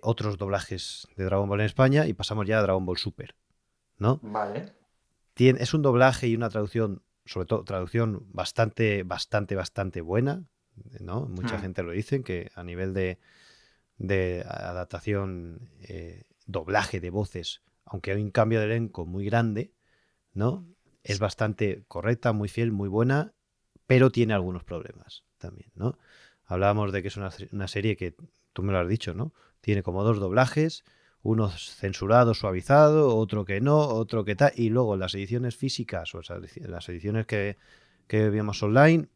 otros doblajes de Dragon Ball en España y pasamos ya a Dragon Ball Super, ¿no? Vale. Es un doblaje y una traducción, sobre todo traducción bastante buena, ¿no? Mucha Hmm. gente lo dice, que a nivel de adaptación, doblaje de voces, aunque hay un cambio de elenco muy grande, ¿no? Es bastante correcta, muy fiel, muy buena, pero tiene algunos problemas también, ¿no? Hablábamos de que es una serie que, tú me lo has dicho, ¿no? Tiene como dos doblajes, uno censurado, suavizado, otro que no, otro que tal, y luego las ediciones físicas o sea, las ediciones que vemos online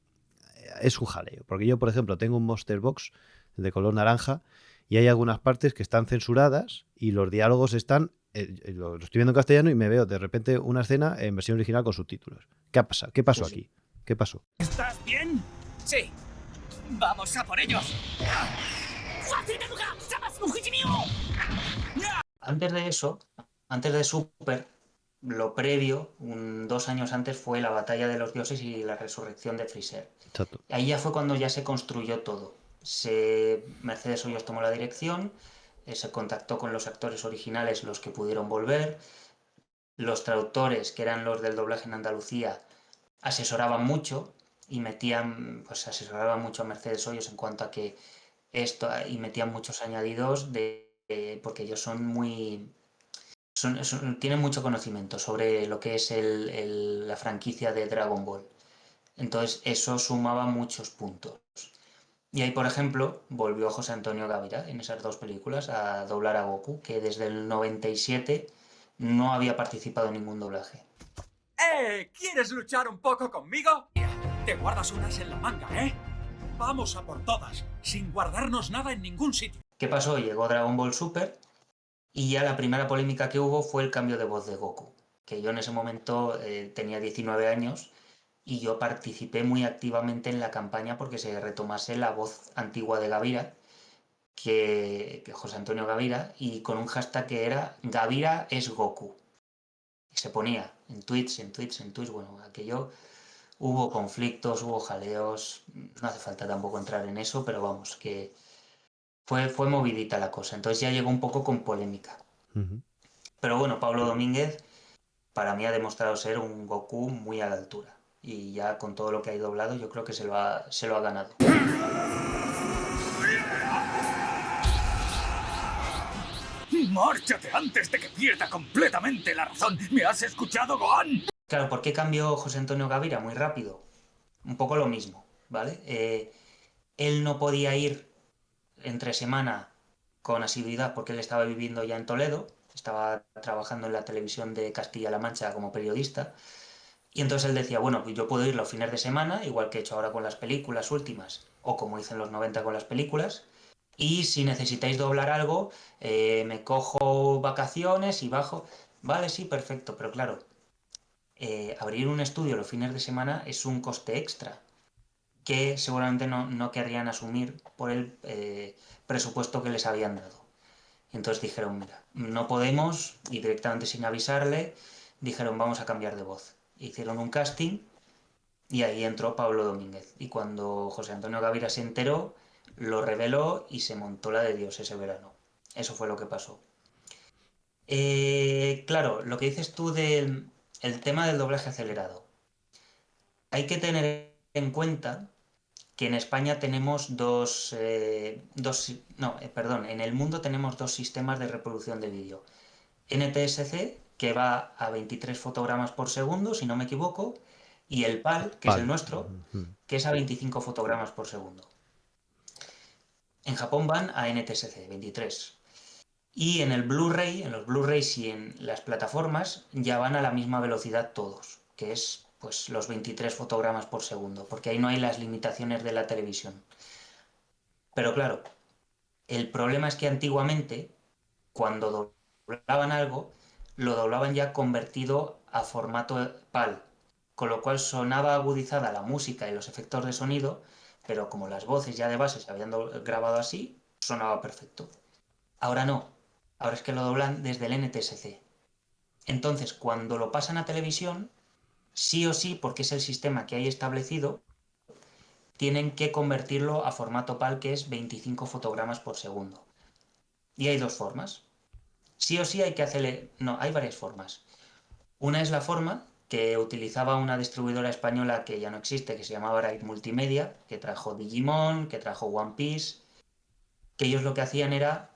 es un jaleo. Porque yo, por ejemplo, tengo un Monster Box de color naranja y hay algunas partes que están censuradas y los diálogos están. Lo estoy viendo en castellano y me veo de repente una escena en versión original con subtítulos. ¿Qué ha pasado? ¿Qué Sí, pasó sí. aquí? ¿Qué pasó? ¿Estás bien? Sí. Vamos a por ellos. Antes de eso, antes de Super, lo previo, 2 años antes, fue la batalla de los dioses y la resurrección de Freezer. Exacto. Ahí ya fue cuando ya se construyó todo. Mercedes Hoyos tomó la dirección, se contactó con los actores originales, los que pudieron volver. Los traductores, que eran los del doblaje en Andalucía, asesoraban mucho y pues asesoraban mucho a Mercedes Hoyos en cuanto a que esto, y metían muchos añadidos porque ellos son muy, tienen mucho conocimiento sobre lo que es la franquicia de Dragon Ball. Entonces eso sumaba muchos puntos. Y ahí, por ejemplo, volvió José Antonio Gavira en esas dos películas a doblar a Goku, que desde el 97 no había participado en ningún doblaje. ¿Quieres luchar un poco conmigo? Te guardas unas en la manga, ¿eh? Vamos a por todas, sin guardarnos nada en ningún sitio. ¿Qué pasó? Llegó Dragon Ball Super y ya la primera polémica que hubo fue el cambio de voz de Goku, que yo en ese momento tenía 19 años y yo participé muy activamente en la campaña porque se retomase la voz antigua de Gavira, que José Antonio Gavira, y con un hashtag que era Gavira es Goku. Y se ponía en tweets, bueno, aquello hubo conflictos, hubo jaleos, no hace falta tampoco entrar en eso, pero vamos, que fue movidita la cosa, entonces ya llegó un poco con polémica. Ujú. Pero bueno, Pablo Domínguez para mí ha demostrado ser un Goku muy a la altura. Y ya con todo lo que ha doblado, yo creo que se lo ha ganado. ¡Márchate antes de que pierda completamente la razón! ¿Me has escuchado, Gohan? Claro, ¿por qué cambió José Antonio Gavira? Muy rápido. Un poco lo mismo, ¿vale? Él no podía ir entre semana con asiduidad porque él estaba viviendo ya en Toledo, estaba trabajando en la televisión de Castilla-La Mancha como periodista, y entonces él decía, bueno, pues yo puedo ir los fines de semana, igual que he hecho ahora con las películas últimas, o como hice en los 90 con las películas, y si necesitáis doblar algo, me cojo vacaciones y bajo. Vale, sí, perfecto, pero claro, abrir un estudio los fines de semana es un coste extra que seguramente no querrían asumir por el presupuesto que les habían dado. Y entonces dijeron, mira, no podemos, y directamente sin avisarle, dijeron, vamos a cambiar de voz. Hicieron un casting y ahí entró Pablo Domínguez. Y cuando José Antonio Gavira se enteró, lo reveló y se montó la de Dios ese verano. Eso fue lo que pasó. Claro, lo que dices tú del el tema del doblaje acelerado. Hay que tener en cuenta que en España tenemos perdón, en el mundo tenemos dos sistemas de reproducción de vídeo. NTSC, que va a 23 fotogramas por segundo, si no me equivoco, y el PAL, que es el Vale. nuestro, Ujú. que es a 25 fotogramas por segundo. En Japón van a NTSC, 23. Y en el Blu-ray, en los Blu-rays y en las plataformas, ya van a la misma velocidad todos, que es pues los 23 fotogramas por segundo, porque ahí no hay las limitaciones de la televisión. Pero claro, el problema es que antiguamente, cuando doblaban algo, lo doblaban ya convertido a formato PAL, con lo cual sonaba agudizada la música y los efectos de sonido, pero como las voces ya de base se habían grabado así, sonaba perfecto. Ahora no, ahora es que lo doblan desde el NTSC. Entonces, cuando lo pasan a televisión, sí o sí, porque es el sistema que hay establecido, tienen que convertirlo a formato PAL, que es 25 fotogramas por segundo. Y hay dos formas. Sí o sí hay que hacerle... No, hay varias formas. Una es la forma que utilizaba una distribuidora española que ya no existe, que se llamaba Bright Multimedia, que trajo Digimon, que trajo One Piece, que ellos lo que hacían era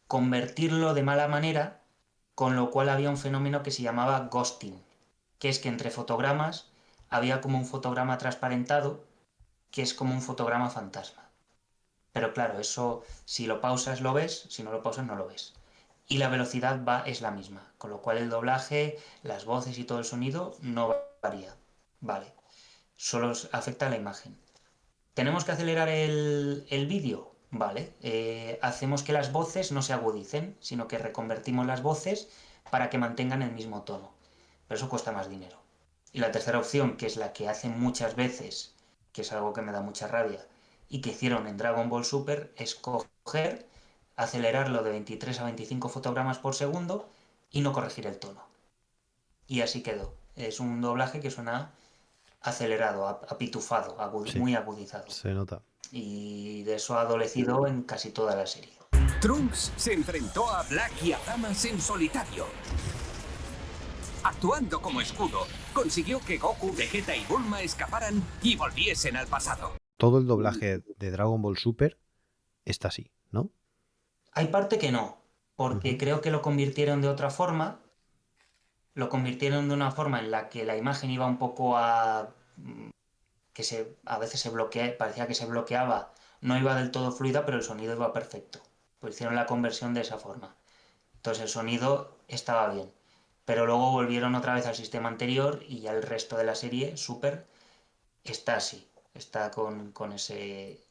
convertirlo de mala manera, con lo cual había un fenómeno que se llamaba ghosting, que es que entre fotogramas había como un fotograma transparentado, que es como un fotograma fantasma. Pero claro, eso si lo pausas lo ves, si no lo pausas no lo ves. Y la velocidad es la misma, con lo cual el doblaje, las voces y todo el sonido no varía. Vale, solo afecta a la imagen. ¿Tenemos que acelerar el vídeo? Vale, hacemos que las voces no se agudicen, sino que reconvertimos las voces para que mantengan el mismo tono. Pero eso cuesta más dinero. Y la tercera opción, que es la que hacen muchas veces, que es algo que me da mucha rabia, y que hicieron en Dragon Ball Super, es coger, acelerarlo de 23 a 25 fotogramas por segundo y no corregir el tono. Y así quedó. Es un doblaje que suena acelerado, apitufado, Sí, muy agudizado. se nota. Y de eso ha adolecido en casi toda la serie. Trunks se enfrentó a Black y a Damas en solitario. Actuando como escudo, consiguió que Goku, Vegeta y Bulma escaparan y volviesen al pasado. Todo el doblaje de Dragon Ball Super está así, ¿no? Hay parte que no, porque Ujú. creo que lo convirtieron de otra forma. Lo convirtieron de una forma en la que la imagen iba un poco a... a veces parecía que se bloqueaba, no iba del todo fluida, pero el sonido iba perfecto. Pues hicieron la conversión de esa forma. Entonces el sonido estaba bien. Pero luego volvieron otra vez al sistema anterior y ya el resto de la serie, Super, está así. Está Ujú. con ese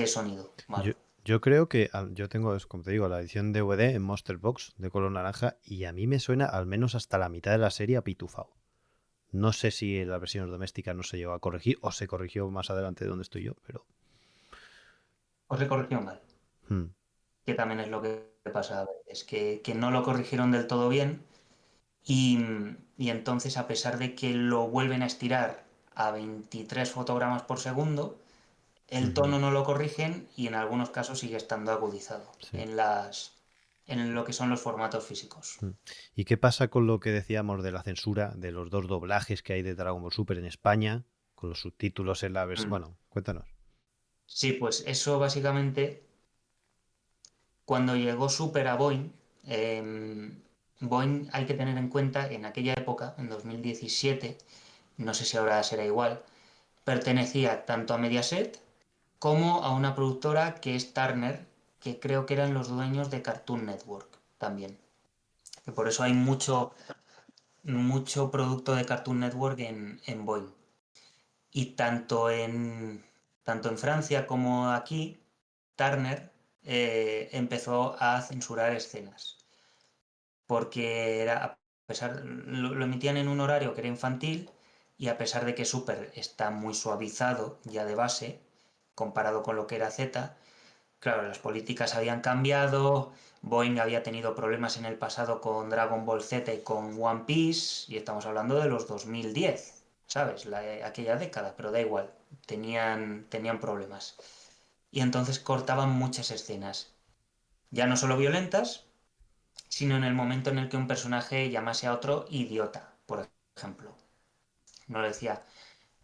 sonido, Yo, ¿vale? yo creo que yo tengo, como te digo, la edición DVD en Monster Box de color naranja y a mí me suena al menos hasta la mitad de la serie apitufado. No sé si en la versión doméstica no se llegó a corregir o se corrigió más adelante de donde estoy yo, pero... Os le corrigió mal, Hmm. que también es lo que pasa a veces, que no lo corrigieron del todo bien y, y entonces a pesar de que lo vuelven a estirar a 23 fotogramas por segundo, el Ujú. tono no lo corrigen y en algunos casos sigue estando agudizado Sí. en lo que son los formatos físicos. Mm. ¿Y qué pasa con lo que decíamos de la censura de los dos doblajes que hay de Dragon Ball Super en España, con los subtítulos en la versión? Mm. Bueno, cuéntanos. Sí, pues eso básicamente, cuando llegó Super a Boeing, Boeing hay que tener en cuenta, en aquella época, en 2017, no sé si ahora será igual, pertenecía tanto a Mediaset como a una productora que es Turner, que creo que eran los dueños de Cartoon Network también. Que por eso hay mucho producto de Cartoon Network en Boeing. Y tanto en Francia como aquí, Turner empezó a censurar escenas. Porque lo emitían en un horario que era infantil y a pesar de que Super está muy suavizado ya de base, comparado con lo que era Z, claro, las políticas habían cambiado, Boeing había tenido problemas en el pasado con Dragon Ball Z y con One Piece, y estamos hablando de los 2010, ¿sabes? Aquella década, pero da igual, tenían problemas. Y entonces cortaban muchas escenas, ya no solo violentas, sino en el momento en el que un personaje llamase a otro idiota, por ejemplo. No le decía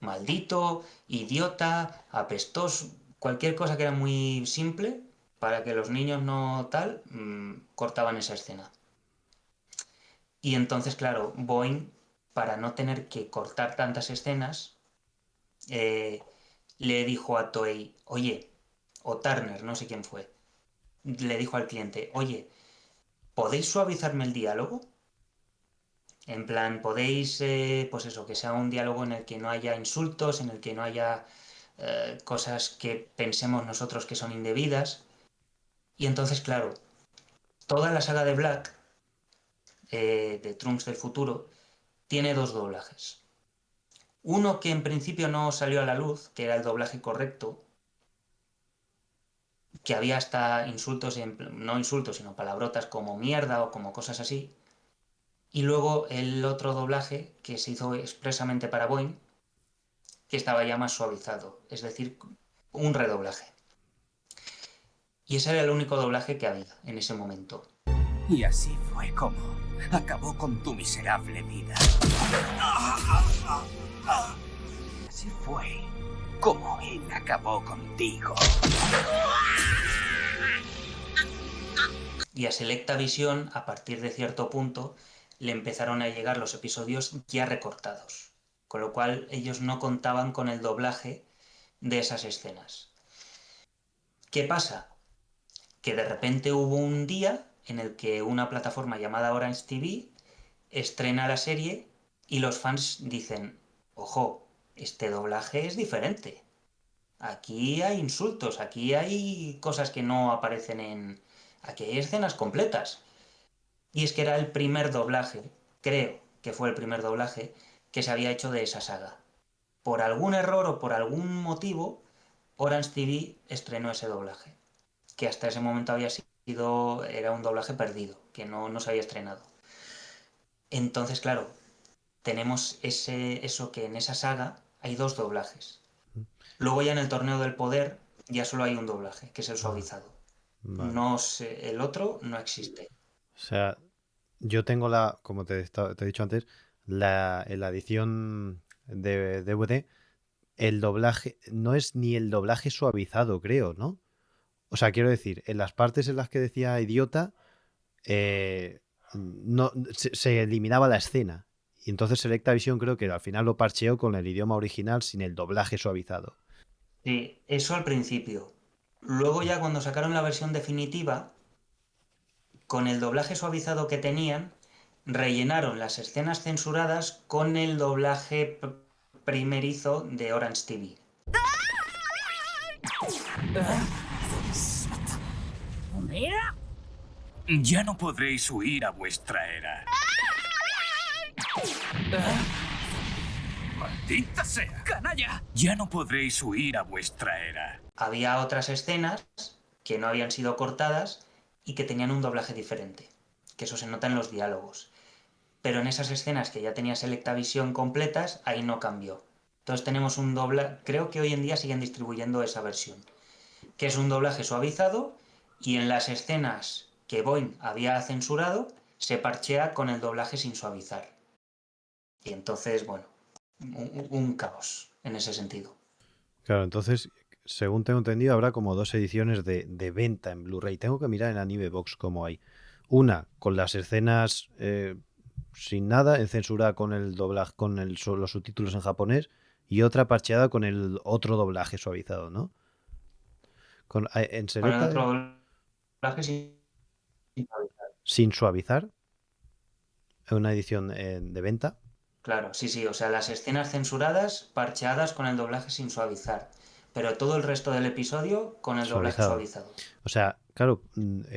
maldito, idiota, apestoso, cualquier cosa que era muy simple para que los niños no tal, cortaban esa escena. Y entonces, claro, Boeing, para no tener que cortar tantas escenas, eh, le dijo a Toei, oye, o Turner, no sé quién fue, le dijo al cliente, oye, ¿podéis suavizarme el diálogo? En plan, podéis, pues eso, que sea un diálogo en el que no haya insultos, en el que no haya cosas que pensemos nosotros que son indebidas. Y entonces, claro, toda la saga de Black, de Trunks del futuro, tiene dos doblajes. Uno que en principio no salió a la luz, que era el doblaje correcto, que había hasta insultos, no insultos, sino palabrotas como mierda o como cosas así. Y luego el otro doblaje que se hizo expresamente para Boeing, que estaba ya más suavizado, es decir, un redoblaje. Y ese era el único doblaje que había en ese momento. Y así fue como acabó con tu miserable vida. Así fue como él acabó contigo. Y a Selectavision, a partir de cierto punto, le empezaron a llegar los episodios ya recortados, con lo cual ellos no contaban con el doblaje de esas escenas. ¿Qué pasa? Que de repente hubo un día en el que una plataforma llamada Orange TV estrena la serie y los fans dicen, ojo, este doblaje es diferente. Aquí hay insultos, aquí hay cosas que no aparecen en... Aquí hay escenas completas. Y es que era el primer doblaje, creo que fue el primer doblaje, que se había hecho de esa saga. Por algún error o por algún motivo, Orange TV estrenó ese doblaje, que hasta ese momento había sido... era un doblaje perdido, que no se había estrenado. Entonces, claro, tenemos eso que en esa saga hay 2 doblajes. Luego ya en el Torneo del Poder ya solo hay un doblaje, que es el suavizado. Vale. No sé, el otro no existe. O sea, yo tengo como te he dicho antes, en la edición de DVD, el doblaje, no es ni el doblaje suavizado, creo, ¿no? O sea, quiero decir, en las partes en las que decía idiota, no, se eliminaba la escena. Y entonces Selectavision creo que al final lo parcheó con el idioma original sin el doblaje suavizado. Sí, eso al principio. Luego ya cuando sacaron la versión definitiva, con el doblaje suavizado que tenían, rellenaron las escenas censuradas con el doblaje primerizo de Orange TV. ¿Mira? Ya no podréis huir a vuestra era. ¡Maldita sea! ¡Canalla! Ya no podréis huir a vuestra era. Había otras escenas que no habían sido cortadas y que tenían un doblaje diferente, que eso se nota en los diálogos. Pero en esas escenas que ya tenía Selectavision completas, ahí no cambió. Entonces tenemos un doblaje, creo que hoy en día siguen distribuyendo esa versión, que es un doblaje suavizado y en las escenas que Boeing había censurado se parchea con el doblaje sin suavizar. Y entonces, bueno, un caos en ese sentido. Claro, entonces, según tengo entendido, habrá como 2 ediciones de venta en Blu-ray. Tengo que mirar en Anime Box cómo hay. Una con las escenas sin nada, en censura con el doblaje, con los subtítulos en japonés, y otra parcheada con el otro doblaje suavizado, ¿no? En Con el Selecta, otro doblaje sin suavizar. sin suavizar, en una edición de venta. Claro, sí, o sea, las escenas censuradas parcheadas con el doblaje sin suavizar, pero todo el resto del episodio con el doblaje Suavizado. suavizado. O sea, claro,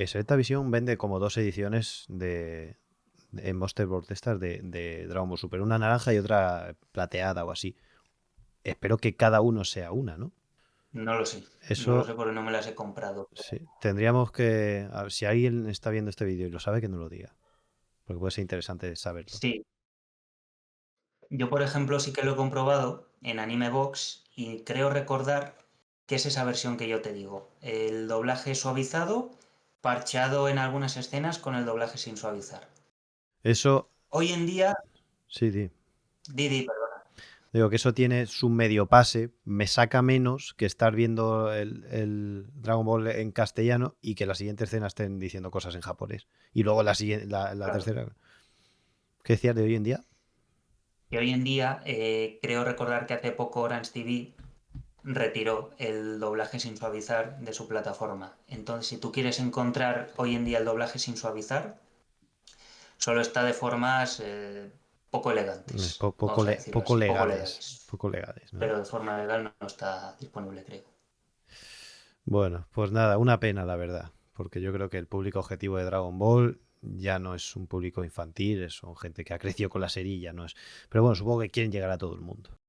Selectavision vende como 2 ediciones en Monster Board estas de Dragon Ball Super, una naranja y otra plateada o así. Espero que cada uno sea una, ¿no? No lo sé, Eso, no lo sé porque no me las he comprado. sí, tendríamos que, a ver, si alguien está viendo este vídeo y lo sabe, que nos lo diga, porque puede ser interesante saberlo. Sí, yo por ejemplo sí que lo he comprobado en Anime Box y creo recordar que es esa versión que yo te digo, el doblaje suavizado, parcheado en algunas escenas con el doblaje sin suavizar. Eso, Hoy en día, sí, perdona. digo que eso tiene su medio pase, me saca menos que estar viendo el Dragon Ball en castellano y que la siguiente escena estén diciendo cosas en japonés. Y luego la Claro. tercera. ¿Qué decías de hoy en día? Que hoy en día creo recordar que hace poco Orange TV retiró el doblaje sin suavizar de su plataforma. Entonces, si tú quieres encontrar hoy en día el doblaje sin suavizar, solo está de formas poco elegantes. Poco vamos a decirlo así, legales. Poco legales, ¿no? Pero de forma legal no está disponible, creo. Bueno, pues nada, una pena, la verdad. Porque yo creo que el público objetivo de Dragon Ball ya no es un público infantil, son gente que ha crecido con la serie, ya no es. Pero bueno, supongo que quieren llegar a todo el mundo.